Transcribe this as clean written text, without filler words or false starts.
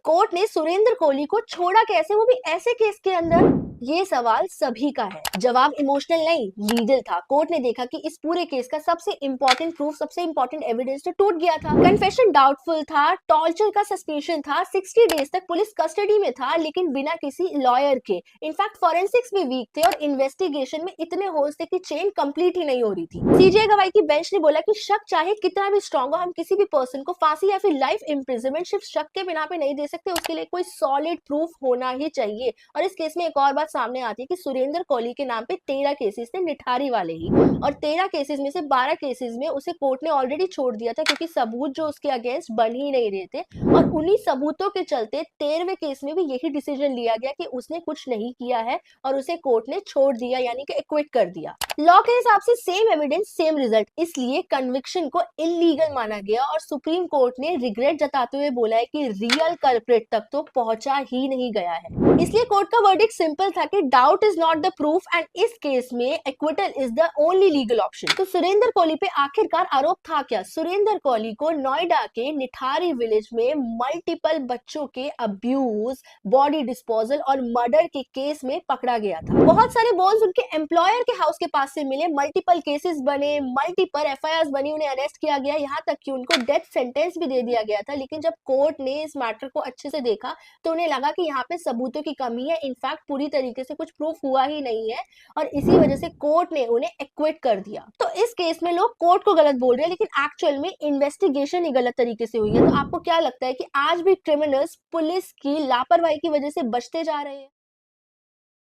Court ने सुरेंद्र कोहली को छोड़ा कैसे, वो भी ऐसे केस के अंदर? ये सवाल सभी का है। जवाब इमोशनल नहीं, लीगल था। कोर्ट ने देखा कि इस पूरे केस का सबसे इंपॉर्टेंट प्रूफ, सबसे इंपॉर्टेंट एविडेंस तो टूट गया था। कन्फेशन डाउटफुल था, टॉर्चर का सस्पेशन था, 60 डेज तक पुलिस कस्टडी में था, लेकिन बिना किसी लॉयर के। इनफैक्ट फॉरेंसिक्स भी वीक थे और इन्वेस्टिगेशन में इतने होल्स थे कि चेन कंप्लीट ही नहीं हो रही थी। सीजीआई गवाही की बेंच ने बोला कि शक चाहे कितना भी स्ट्रॉन्ग हो, हम किसी भी पर्सन को फांसी या फिर लाइफ इम्प्रिजनमेंट सिर्फ शक के बिना पे नहीं दे सकते, उसके लिए कोई सॉलिड प्रूफ होना ही चाहिए। और इस केस में एक और बात सामने आती है कि सुरेंद्र कोहली के नाम पे 13 केसेस थे, निठारी वाले ही, और 13 केसेस में से 12 केसेस में उसे कोर्ट ने ऑलरेडी छोड़ दिया था, क्योंकि सबूत जो उसके अगेंस्ट बन ही नहीं रहे थे। और उन्हीं सबूतों के चलते 13वें केस में भी यही डिसीजन लिया गया कि उसने कुछ नहीं किया है और उसे कोर्ट ने छोड़ दिया, यानी कि एक्विट कर दिया। लॉ के हिसाब से सेम एविडेंस सेम रिजल्ट, इसलिए कन्विक्शन को इलीगल माना गया और सुप्रीम कोर्ट ने रिग्रेट जताते हुए बोला है कि रियल कल्प्रिट तक तो पहुंचा ही नहीं गया है। इसलिए कोर्ट का वर्डिक्ट सिंपल था कि doubt is not the proof and इस केस में acquittal is the only legal option. तो सुरेंद्र कोहली पे आखिरकार आरोप था क्या? सुरेंद्र कोहली को नोएडा के निठारी विलेज में मल्टीपल बच्चों के अब्यूज, बॉडी डिस्पोजल और मर्डर के केस में पकड़ा गया था। बहुत सारे बोन्स उनके एम्प्लॉयर के हाउस के पास से मिले, मल्टीपल केसेस बने, मल्टीपल एफआईआर बनी, उन्हें अरेस्ट किया गया, यहाँ तक कि उनको डेथ सेंटेंस भी दे दिया गया था। लेकिन जब कोर्ट ने इस मैटर को अच्छे से देखा तो उन्हें लगा कि यहाँ पे सबूतों की कमी है, इनफैक्ट पूरी तरीके से कुछ प्रूफ हुआ ही नहीं है, और इसी वजह से कोर्ट ने उन्हें एक्विट कर दिया। तो इस केस में लोग कोर्ट को गलत बोल रहे हैं, लेकिन एक्चुअल में इन्वेस्टिगेशन ही गलत तरीके से हुई है। तो आपको क्या लगता है कि आज भी क्रिमिनल्स पुलिस की लापरवाही की वजह से बचते जा रहे हैं?